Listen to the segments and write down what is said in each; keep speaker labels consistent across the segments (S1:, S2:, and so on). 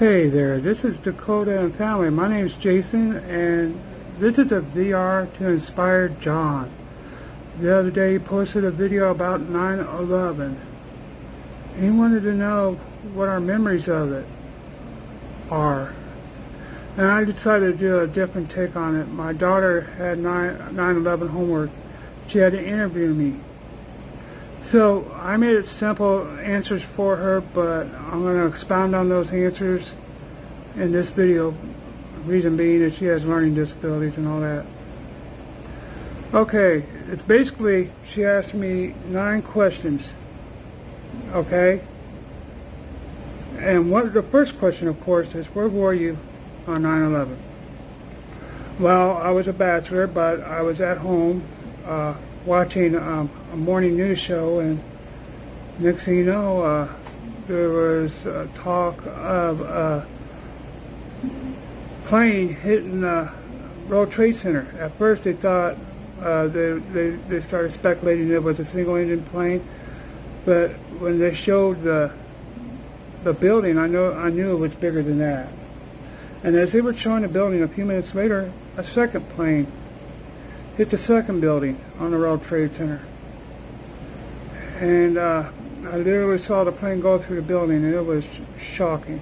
S1: Hey there, this is Dakota and family. My name is Jason, and this is a VR to inspire John. The other day he posted a video about 9/11. He wanted to know what our memories of it are. And I decided to do a different take on it. My daughter had 9/11 homework. She had to interview me. So I made it simple answers for her, but I'm going to expound on those answers in this video. Reason being that she has learning disabilities and all that. Okay, it's basically, she asked me 9 questions. Okay? And the first question, of course, is where were you on 9/11? Well, I was a bachelor, but I was at home watching a morning news show, and next thing you know, there was talk of a plane hitting the World Trade Center. At first they thought, they started speculating it was a single-engine plane, but when they showed the building, I knew it was bigger than that. And as they were showing the building, a few minutes later, a second plane hit the second building on the World Trade Center. And I literally saw the plane go through the building, and it was shocking.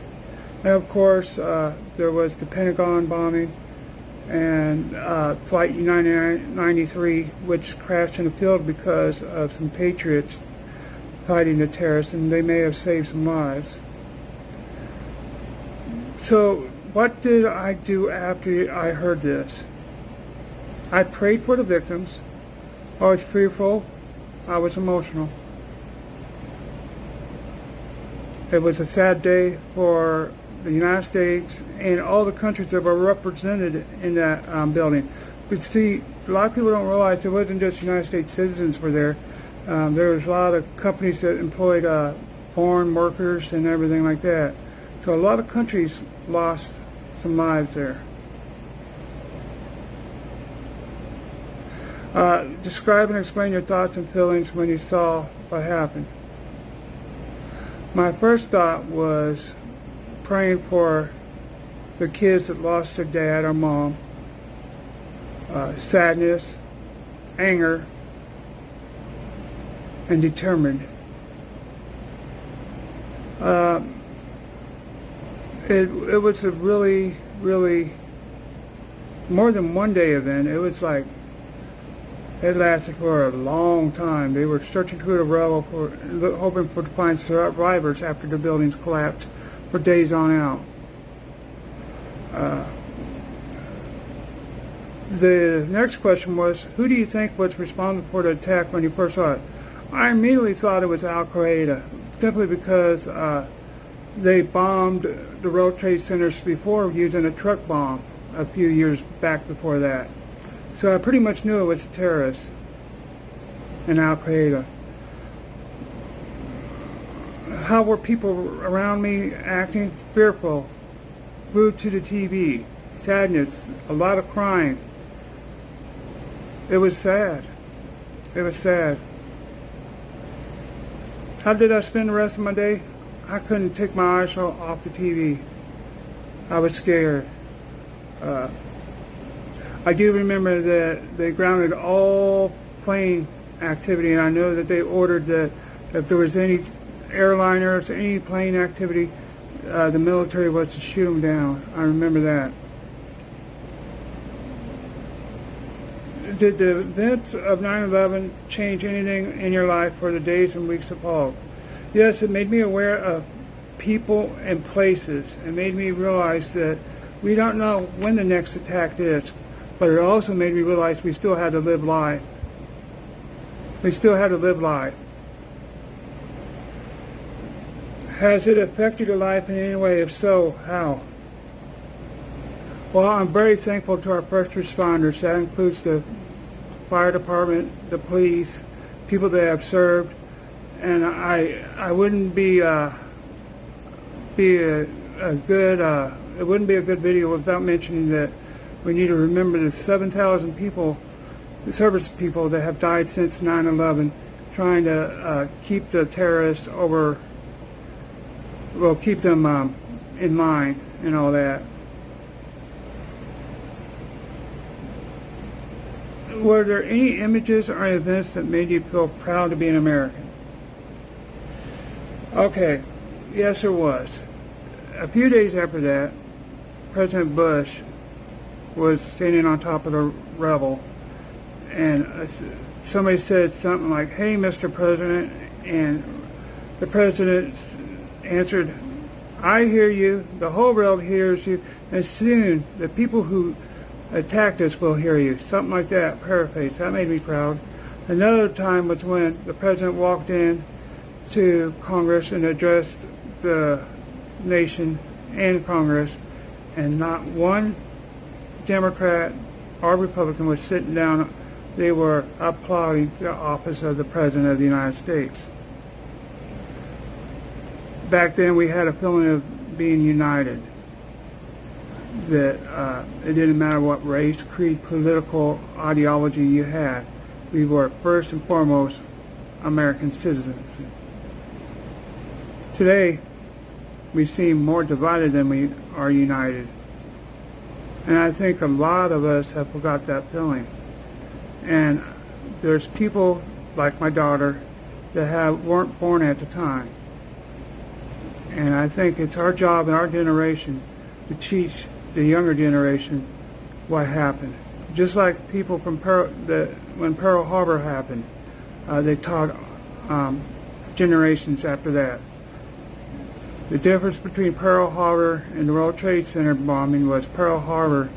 S1: And of course, there was the Pentagon bombing and Flight 93, which crashed in the field because of some patriots fighting the terrorists, and they may have saved some lives. So what did I do after I heard this? I prayed for the victims. I was fearful. I was emotional. It was a sad day for the United States and all the countries that were represented in that building. But see, a lot of people don't realize it wasn't just United States citizens were there. There was a lot of companies that employed foreign workers and everything like that. So a lot of countries lost some lives there. Describe and explain your thoughts and feelings when you saw what happened. My first thought was praying for the kids that lost their dad or mom. Sadness, anger, and determined. It was a really, really more than one day event. It was like it lasted for a long time. They were searching through the rubble hoping to find survivors after the buildings collapsed for days on out. The next question was, who do you think was responsible for the attack when you first saw it? I immediately thought it was Al-Qaeda, simply because they bombed the World Trade Centers before using a truck bomb a few years back before that. So I pretty much knew it was terrorists and Al-Qaeda. How were people around me acting? Fearful, glued to the TV, sadness, a lot of crying. It was sad. It was sad. How did I spend the rest of my day? I couldn't take my eyes off the TV. I was scared. I do remember that they grounded all plane activity, and I know that they ordered that if there was any airliners, any plane activity, the military was to shoot them down. I remember that. Did the events of 9/11 change anything in your life for the days and weeks that followed? Yes, it made me aware of people and places. It made me realize that we don't know when the next attack is. But it also made me realize we still had to live life. We still had to live life. Has it affected your life in any way? If so, how? Well, I'm very thankful to our first responders. That includes the fire department, the police, people that have served. And I wouldn't it wouldn't be a good video without mentioning that we need to remember the 7,000 people, the service people that have died since 9/11, trying to keep the terrorists keep them in mind and all that. Were there any images or events that made you feel proud to be an American? Okay, yes there was. A few days after that, President Bush was standing on top of the rubble, and somebody said something like, "Hey, Mr. President," and the President answered, "I hear you, the whole world hears you, and soon the people who attacked us will hear you." Something like that, paraphrase. That made me proud. Another time was when the President walked in to Congress and addressed the nation and Congress, and not one Democrat or Republican was sitting down. They were applauding the office of the President of the United States. Back then we had a feeling of being united, that it didn't matter what race, creed, political ideology you had. We were first and foremost American citizens. Today, we seem more divided than we are united. And I think a lot of us have forgot that feeling. And there's people like my daughter that weren't born at the time. And I think it's our job in our generation to teach the younger generation what happened. Just like people from when Pearl Harbor happened, they taught generations after that. The difference between Pearl Harbor and the World Trade Center bombing was Pearl Harbor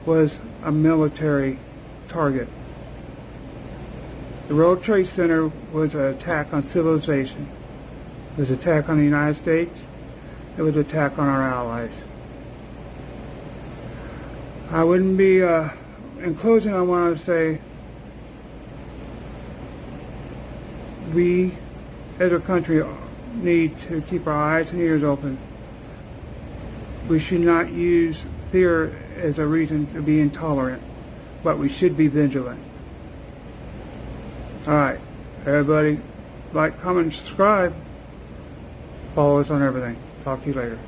S1: was a military target. The World Trade Center was an attack on civilization. It was an attack on the United States. It was an attack on our allies. I wouldn't be, in closing I want to say, we as a country need to keep our eyes and ears open. We should not use fear as a reason to be intolerant, but we should be vigilant. Alright, everybody, like, comment, subscribe. Follow us on everything. Talk to you later.